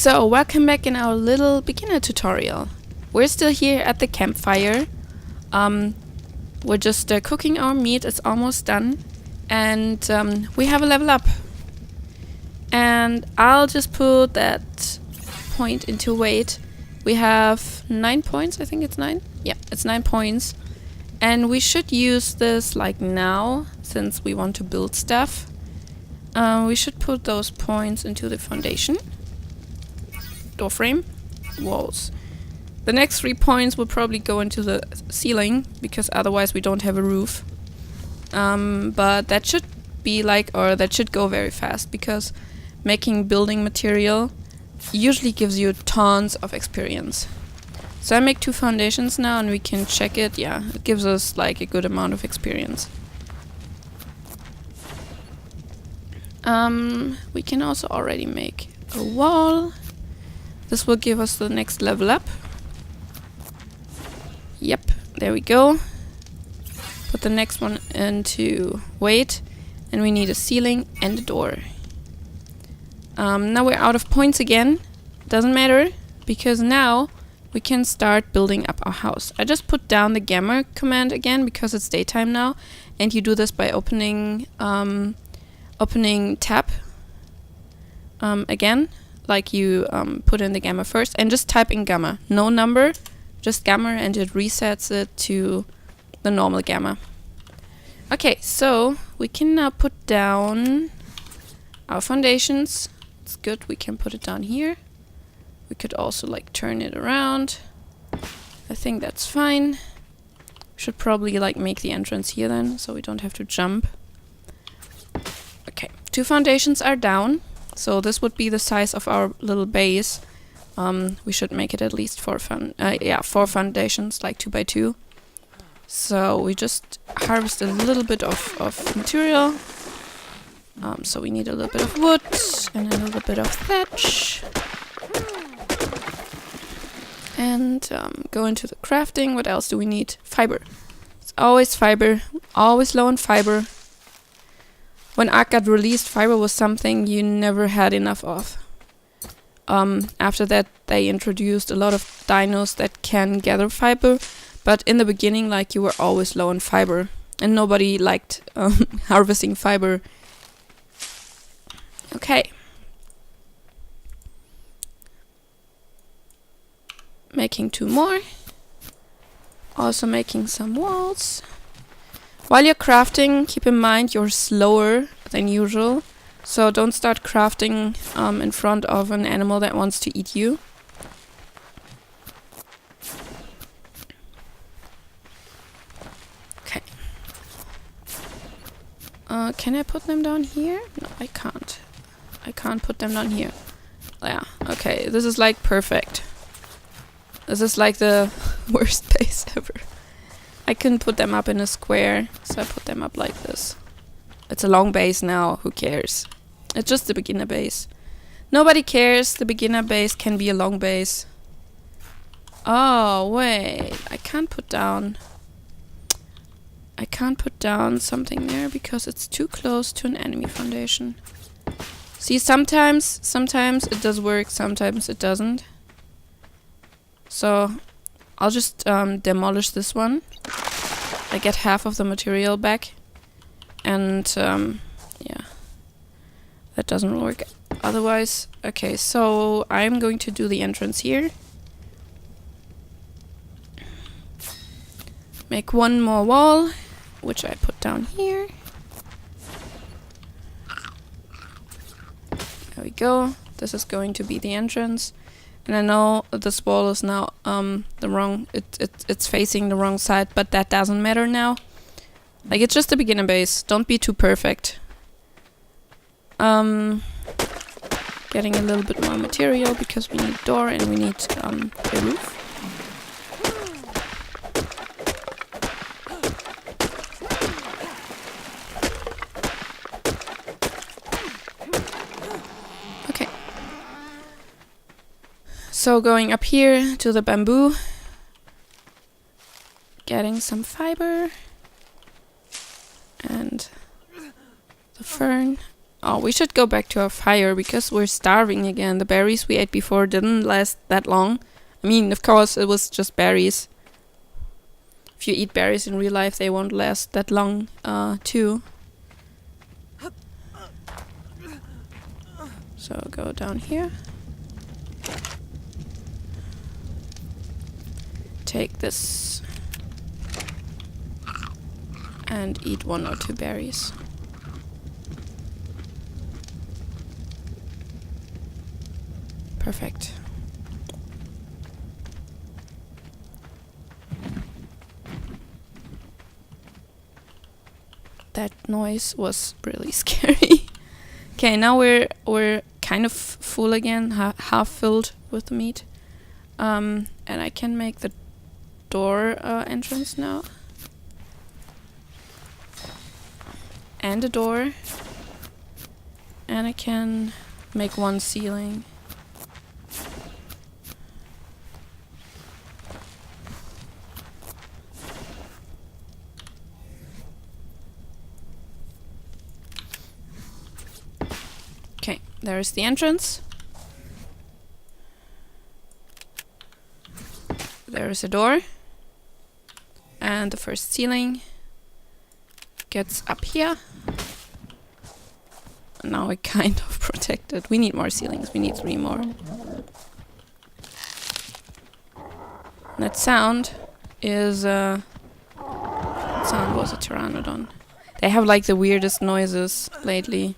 So, welcome back in our little beginner tutorial. We're still here at the campfire. We're just cooking our meat, it's almost done. And we have a level up. And I'll just put that point into weight. We have 9 points, I think it's 9. Yeah, it's 9 points. And we should use this like now, since we want to build stuff. We should put those points into the foundation. Door frame, walls. The next 3 points will probably go into the ceiling, because otherwise we don't have a roof. But that should be like, or that should go very fast, because making building material usually gives you tons of experience. So I make 2 foundations now and we can check it. Yeah, it gives us like a good amount of experience. We can also already make a wall. This will give us the next level up. Yep, there we go. Put the next one into weight. And we need a ceiling and a door. Now we're out of points again. Doesn't matter, because now we can start building up our house. I just put down the gamma command again, because it's daytime now. And you do this by opening tab again. Like you put in the gamma first and just type in gamma. No number, just gamma, and it resets it to the normal gamma. Okay, so we can now put down our foundations. It's good, we can put it down here. We could also like turn it around. I think that's fine. Should probably like make the entrance here then, so we don't have to jump. Okay, 2 foundations are down. So this would be the size of our little base. We should make it at least 4 foundations, like 2 by 2. So we just harvest a little bit of material. So we need a little bit of wood and a little bit of thatch. And go into the crafting. What else do we need? Fiber. It's always fiber. Always low on fiber. When ARK got released, fiber was something you never had enough of. After that, they introduced a lot of dinos that can gather fiber, but in the beginning, like, you were always low on fiber, and nobody liked harvesting fiber. Okay. Making 2 more. Also making some walls. While you're crafting, keep in mind you're slower than usual. So don't start crafting in front of an animal that wants to eat you. Okay. Can I put them down here? No, I can't. I can't put them down here. Yeah, okay. This is like perfect. This is like the worst base ever. I couldn't put them up in a square, so I put them up like this. It's a long base now, who cares? It's just the beginner base. Nobody cares, the beginner base can be a long base. Oh, wait, I can't put down something there because it's too close to an enemy foundation. See, sometimes it does work, sometimes it doesn't. So I'll just demolish this one. I get half of the material back. And yeah, that doesn't work otherwise. Okay, so I'm going to do the entrance here. Make 1 more wall, which I put down here. There we go. This is going to be the entrance. And I know this wall is now the wrong, it's facing the wrong side, but that doesn't matter now. Like, it's just a beginner base. Don't be too perfect. Getting a little bit more material because we need door and we need a roof. Okay. So going up here to the bamboo. Getting some fiber. And the fern. Oh, we should go back to our fire because we're starving again. The berries we ate before didn't last that long. I mean, of course, it was just berries. If you eat berries in real life, they won't last that long, too. So go down here. Take this. And eat 1 or 2 berries. Perfect. That noise was really scary. Okay, now we're kind of full again, half filled with the meat. And I can make the door entrance now. And a door. And I can make 1 ceiling. Okay, there is the entrance. There is a door. And the first ceiling gets up here. Now we're kind of protected. We need more ceilings. We need 3 more. That sound is that sound was a pteranodon. They have like the weirdest noises lately.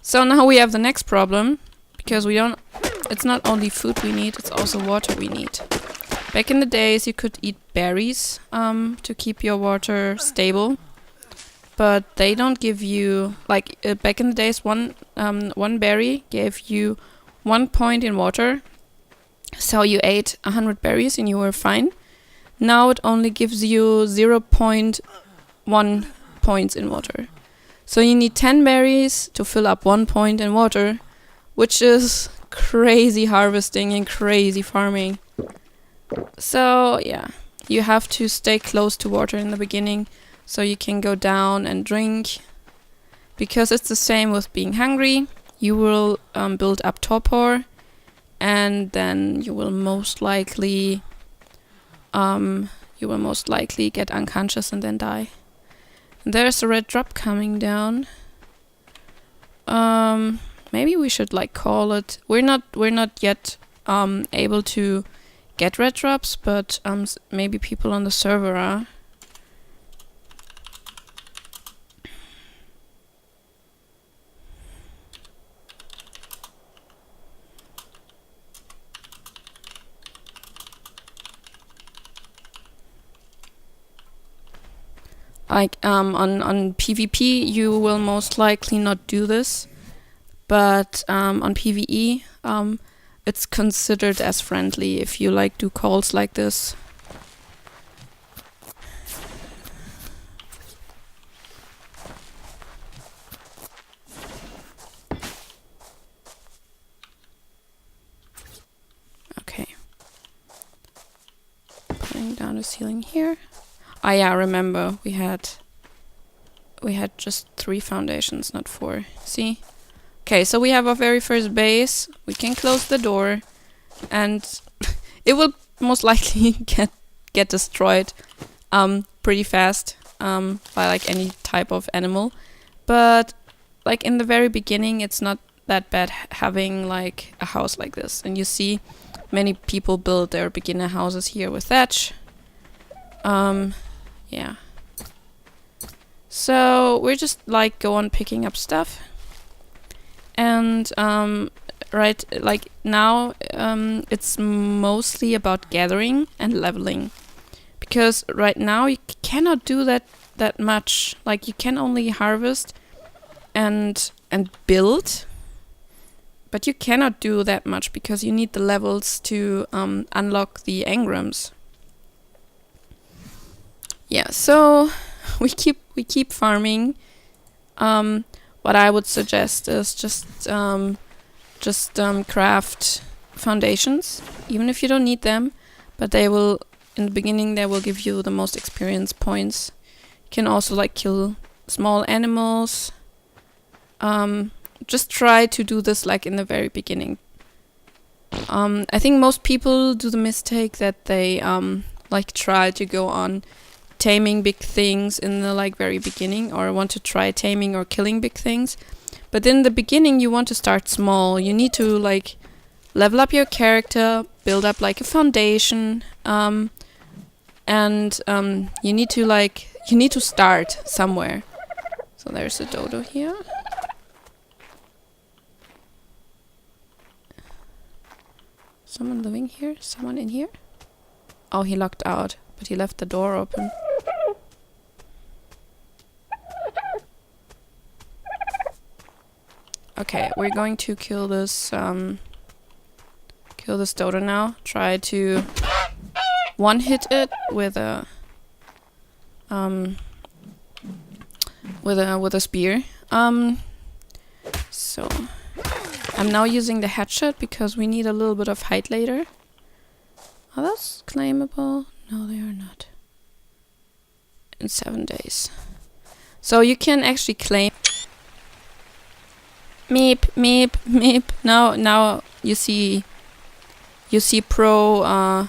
So now we have the next problem, because it's not only food we need, it's also water we need. Back in the days you could eat berries to keep your water stable, but they don't give you, like back in the days one berry gave you 1 point in water, so you ate 100 berries and you were fine. Now it only gives you 0.1 points in water. So you need 10 berries to fill up 1 point in water, which is crazy harvesting and crazy farming. So yeah, you have to stay close to water in the beginning so you can go down and drink. Because it's the same with being hungry. You will build up torpor, and then you will most likely get unconscious and then die. There's a red drop coming down. Maybe we should like call it. We're not yet able to get red drops, but maybe people on the server are. Like on PvP you will most likely not do this, but on PvE it's considered as friendly if you like do calls like this. Okay. Putting down the ceiling here. Ah yeah, remember we had just 3 foundations, not 4. See? Okay, so we have our very first base. We can close the door, and it will most likely get destroyed pretty fast by like any type of animal. But like in the very beginning, it's not that bad having like a house like this. And you see, many people build their beginner houses here with thatch. Yeah. So we're just like go on picking up stuff, and right like now it's mostly about gathering and leveling, because right now you cannot do that much. Like you can only harvest and build, but you cannot do that much because you need the levels to unlock the engrams. Yeah, so we keep farming. What I would suggest is just craft foundations, even if you don't need them. But they will, in the beginning, they will give you the most experience points. You can also like kill small animals. just try to do this like in the very beginning. I think most people do the mistake that they like try to go on taming big things in the like very beginning, or want to try taming or killing big things. But in the beginning you want to start small. You need to like level up your character, build up like a foundation, and you need to start somewhere. So there's a dodo here. Someone living here? Someone in here? Oh, he locked out, but he left the door open. Okay, we're going to kill this dodo now. Try to one-hit it with a spear. So I'm now using the headshot because we need a little bit of height later. Are those claimable? No, they are not. In 7 days. So you can actually claim. Meep, meep, meep. Now you see pro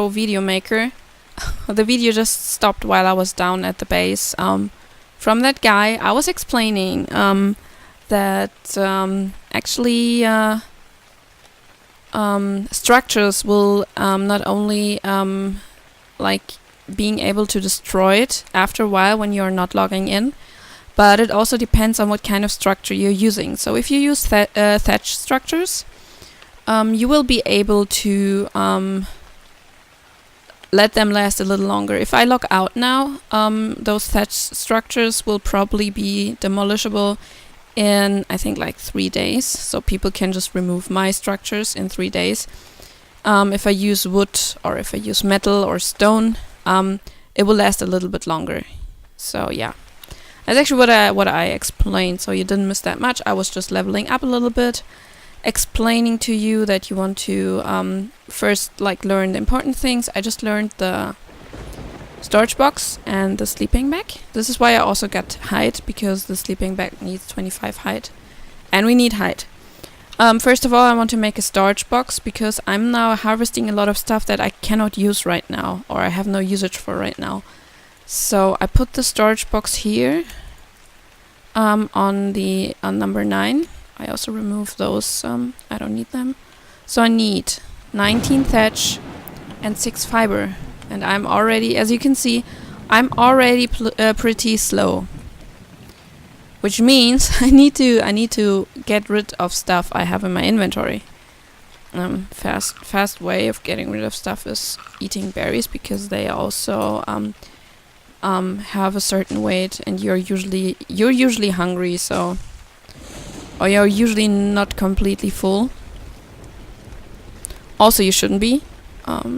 video maker. The video just stopped while I was down at the base. From that guy, I was explaining that actually structures will not only like being able to destroy it after a while when you're not logging in, but it also depends on what kind of structure you're using. So if you use thatch structures, you will be able to let them last a little longer. If I log out now, those thatch structures will probably be demolishable in, I think, like 3 days. So people can just remove my structures in 3 days. If I use wood, or if I use metal or stone, it will last a little bit longer. So yeah, that's actually what I explained. So you didn't miss that much. I was just leveling up a little bit, explaining to you that you want to first like learn the important things. I just learned the storage box and the sleeping bag. This is why I also got height, because the sleeping bag needs 25 height, and we need height. First of all, I want to make a storage box because I'm now harvesting a lot of stuff that I cannot use right now, or I have no usage for right now. So I put the storage box here on number 9. I also remove those. I don't need them. So I need 19 thatch and 6 fiber. And I'm already, as you can see, I'm already pretty slow. Which means I need to get rid of stuff I have in my inventory. Fast way of getting rid of stuff is eating berries, because they also have a certain weight, and you're usually hungry, so, or you're usually not completely full. Also, you shouldn't be,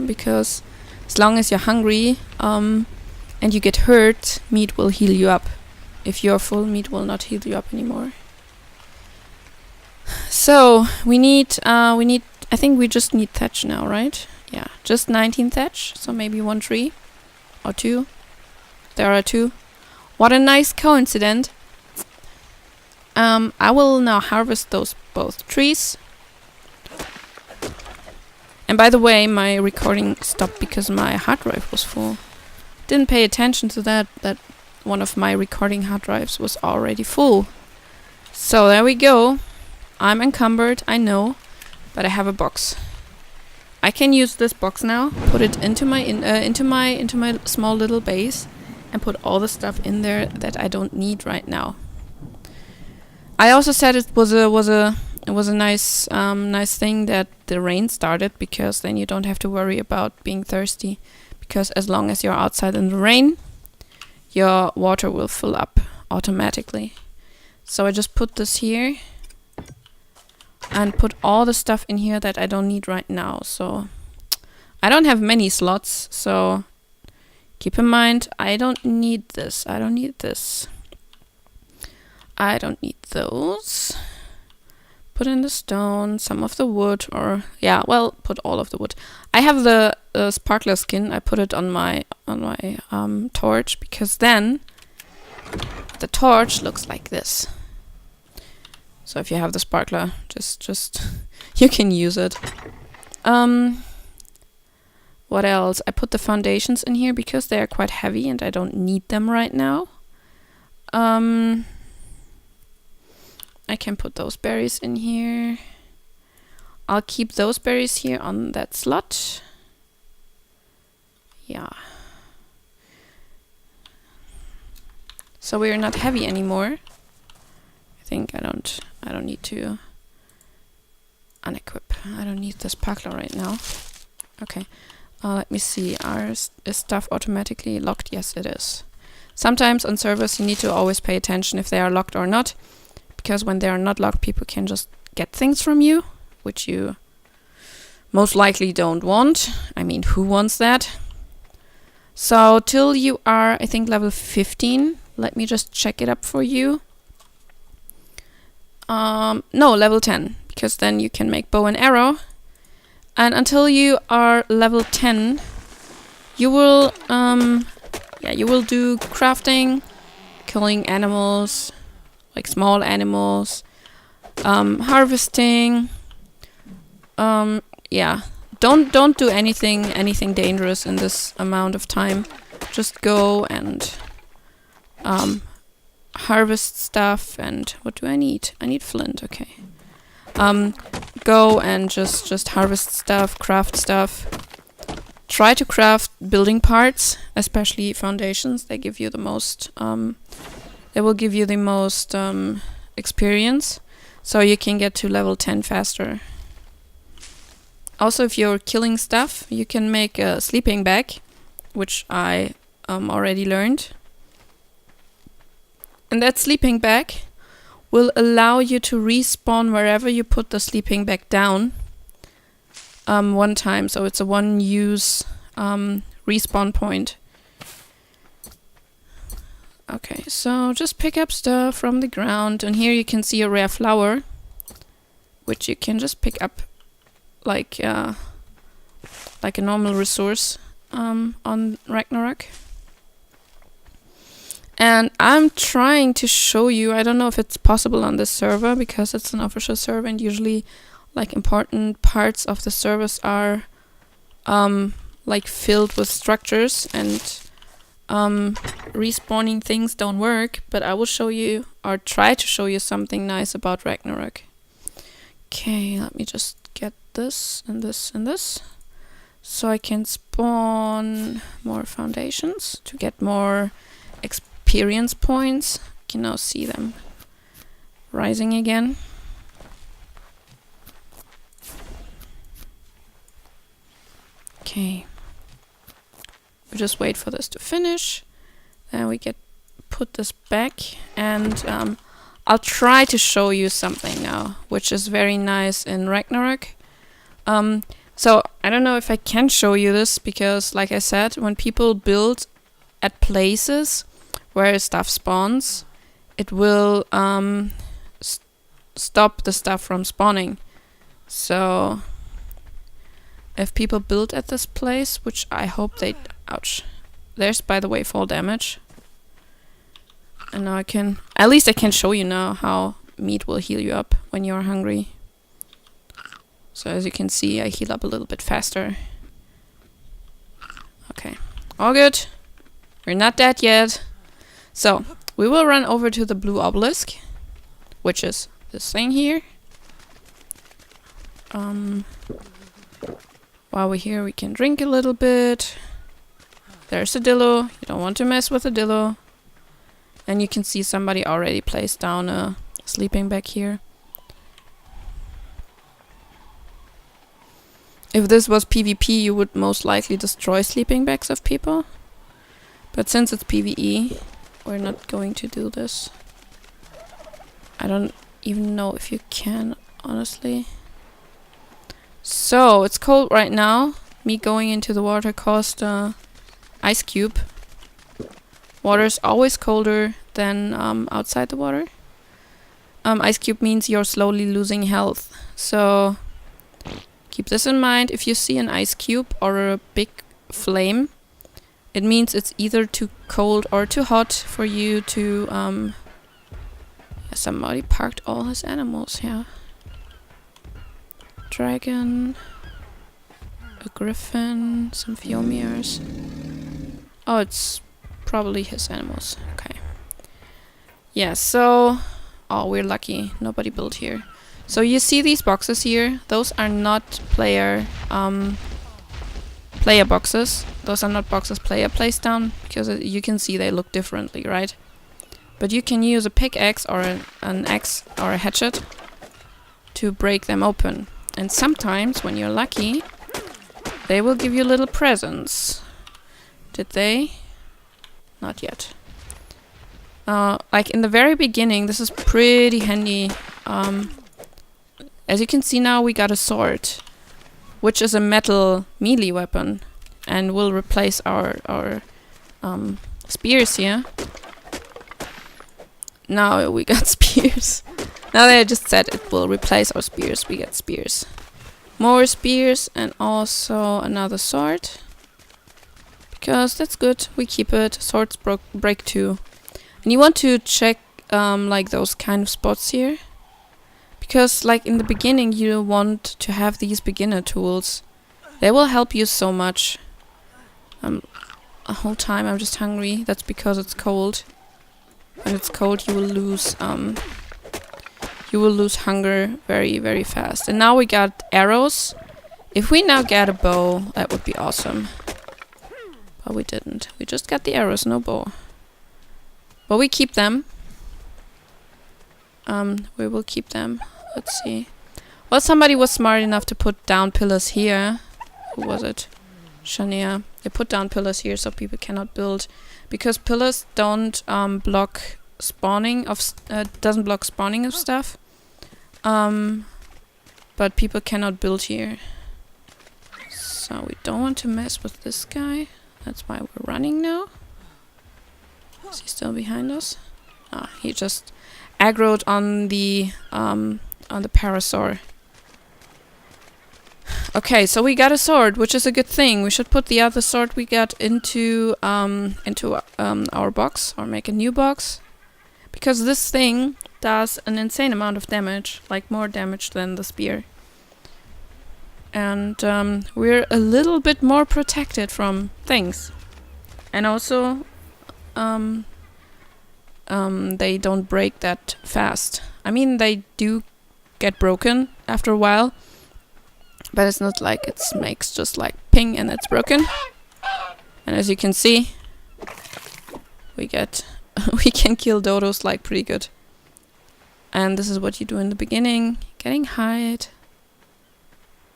because as long as you're hungry and you get hurt, meat will heal you up. If you're full, meat will not heal you up anymore. So we need I think we just need thatch now, right? Yeah, just 19 thatch, so maybe 1 tree or 2. There are 2. What a nice coincidence. I will now harvest those both trees. And by the way, my recording stopped because my hard drive was full. Didn't pay attention to that one of my recording hard drives was already full. So there we go. I'm encumbered, I know, but I have a box. I can use this box now, put it into my small little base, and put all the stuff in there that I don't need right now. I also said it was a nice thing that the rain started, because then you don't have to worry about being thirsty, because as long as you're outside in the rain, your water will fill up automatically. So I just put this here and put all the stuff in here that I don't need right now. So I don't have many slots, so keep in mind, I don't need this. I don't need this. I don't need those. Put in the stone, some of the wood, or yeah, well, put all of the wood. I have the sparkler skin. I put it on my torch, because then the torch looks like this. So if you have the sparkler, just you can use it. What else? I put the foundations in here because they are quite heavy and I don't need them right now. I can put those berries in here. I'll keep those berries here on that slot. Yeah. So we're not heavy anymore. I think I don't need to unequip. I don't need the sparkler right now. Okay. Let me see. Is stuff automatically locked? Yes, it is. Sometimes on servers you need to always pay attention if they are locked or not, because when they are not locked, people can just get things from you, which you most likely don't want. I mean, who wants that? So till you are, I think, level 15. Let me just check it up for you. No, level 10, because then you can make bow and arrow. And until you are level 10, you will you will do crafting, killing animals, like small animals, harvesting. Yeah, don't do anything dangerous in this amount of time. Just go and harvest stuff. And what do I need? I need flint. Okay. Go and just harvest stuff, craft stuff. Try to craft building parts, especially foundations. They give you the most. They will give you the most experience, so you can get to level 10 faster. Also, if you're killing stuff, you can make a sleeping bag, which I already learned. And that sleeping bag will allow you to respawn wherever you put the sleeping bag down one time. So it's a one-use respawn point. Okay, so just pick up stuff from the ground. And here you can see a rare flower, which you can just pick up like a normal resource on Ragnarok. And I'm trying to show you, I don't know if it's possible on this server because it's an official server and usually like important parts of the servers are like filled with structures and respawning things don't work, but I will show you or try to show you something nice about Ragnarok. Okay, let me just get this and this and this so I can spawn more foundations to get more experience points. You can now see them rising again. Okay. We just wait for this to finish. Then we put this back and I'll try to show you something now, which is very nice in Ragnarok. So I don't know if I can show you this because, like I said, when people build at places where stuff spawns, it will stop the stuff from spawning. So if people build at this place, which I hope they... Ouch. There's, by the way, fall damage. And now at least I can show you now how meat will heal you up when you're hungry. So as you can see, I heal up a little bit faster. Okay. All good. We're not dead yet. So, we will run over to the blue obelisk, which is this thing here. While we're here, we can drink a little bit. There's a dillo. You don't want to mess with a dillo. And you can see somebody already placed down a sleeping bag here. If this was PvP, you would most likely destroy sleeping bags of people. But since it's PvE, we're not going to do this. I don't even know if you can, honestly. So, it's cold right now. Me going into the water caused ice cube. Water is always colder than outside the water. Ice cube means you're slowly losing health. So, keep this in mind. If you see an ice cube or a big flame, it means it's either too cold or too hot for you to Yeah, somebody parked all his animals here. Dragon, a griffin, some Fiomiers. Oh, it's probably his animals. Okay. Yeah, so... Oh, we're lucky. Nobody built here. So you see these boxes here? Those are not player boxes. Those are not boxes player placed down, because you can see they look differently, right? But you can use a pickaxe or an axe or a hatchet to break them open. And sometimes, when you're lucky, they will give you little presents. Did they? Not yet. Like in the very beginning, this is pretty handy. As you can see now, we got a sword, which is a metal melee weapon, and will replace our spears here. Now we got spears. Now that I just said it will replace our spears, we get spears. More spears and also another sword. Because that's good, we keep it. Swords break too. And you want to check like those kind of spots here. Because like in the beginning you want to have these beginner tools. They will help you so much. The whole time I'm just hungry. That's because it's cold. When it's cold you will lose hunger very, very fast. And now we got arrows. If we now get a bow, that would be awesome. But we didn't. We just got the arrows, no bow. But we keep them. We will keep them. Let's see. Well, somebody was smart enough to put down pillars here. Who was it? Shania. They put down pillars here so people cannot build. Because pillars don't block spawning of doesn't block spawning of stuff. But people cannot build here. So we don't want to mess with this guy. That's why we're running now. Is he still behind us? Ah, he just aggroed on the parasaur. Okay, so we got a sword, which is a good thing. We should put the other sword we got into our box, or make a new box, because this thing does an insane amount of damage, like more damage than the spear. And we're a little bit more protected from things, and also they don't break that fast. I mean, they do get broken after a while, but it's not like it makes just like ping and it's broken. And as you can see, we can kill dodos like pretty good. And this is what you do in the beginning: getting hide,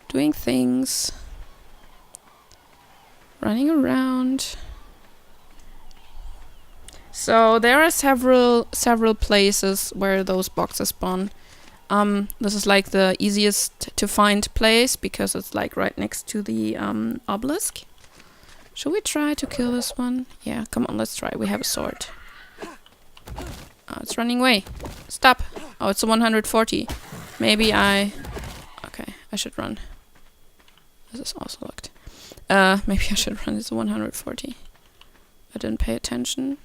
doing things, running around. So there are several places where those boxes spawn. This is like the easiest to find place because it's like right next to the obelisk. Should we try to kill this one? Yeah, come on, let's try. We have a sword. Oh, it's running away. Stop. Oh, it's a 140. Maybe okay, I should run. This is also locked. Maybe I should run. It's a 140. I didn't pay attention.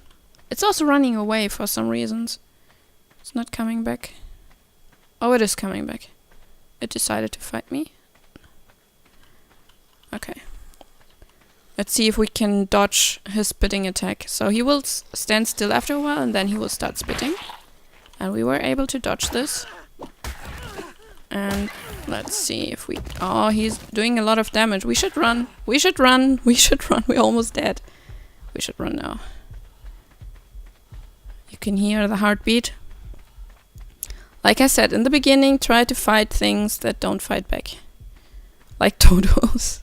It's also running away for some reasons. It's not coming back. Oh, it is coming back. It decided to fight me. Okay. Let's see if we can dodge his spitting attack. So he will stand still after a while and then he will start spitting. And we were able to dodge this. And let's see if we... Oh, he's doing a lot of damage. We should run. We should run. We should run. We're almost dead. We should run now. You can hear the heartbeat. Like I said in the beginning, try to fight things that don't fight back. Like dodos.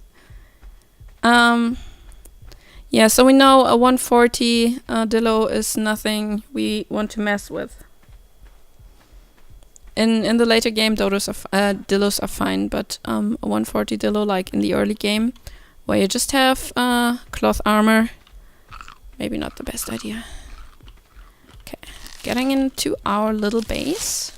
Yeah, so we know a 140 Dillo is nothing we want to mess with. In the later game, Dillos are fine, but a 140 Dillo, like in the early game, where you just have cloth armor, maybe not the best idea. Okay, getting into our little base.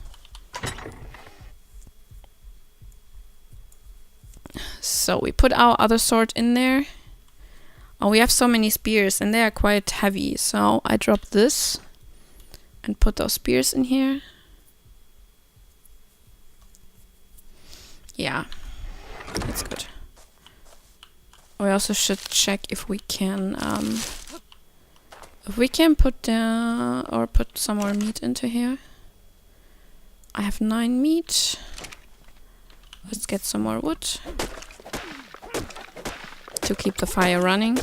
So we put our other sword in there. Oh, we have so many spears and they are quite heavy, so I dropped this and put those spears in here. Yeah, that's good. We also should check if we can put or put some more meat into here. I have 9 meat. Let's get some more wood to keep the fire running.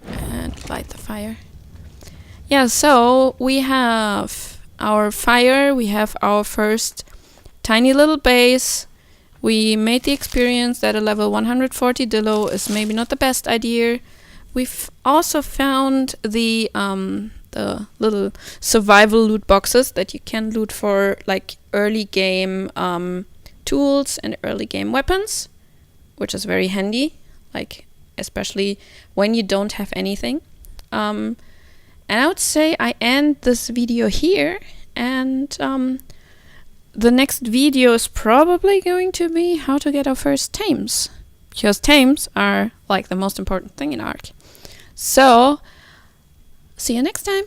And light the fire. Yeah, so we have our fire, we have our first tiny little base. We made the experience that a level 140 Dillo is maybe not the best idea. We've also found the little survival loot boxes that you can loot for like early game tools and early game weapons, which is very handy, like especially when you don't have anything. And I would say I end this video here, and the next video is probably going to be how to get our first tames, because tames are like the most important thing in ARK. So, see you next time!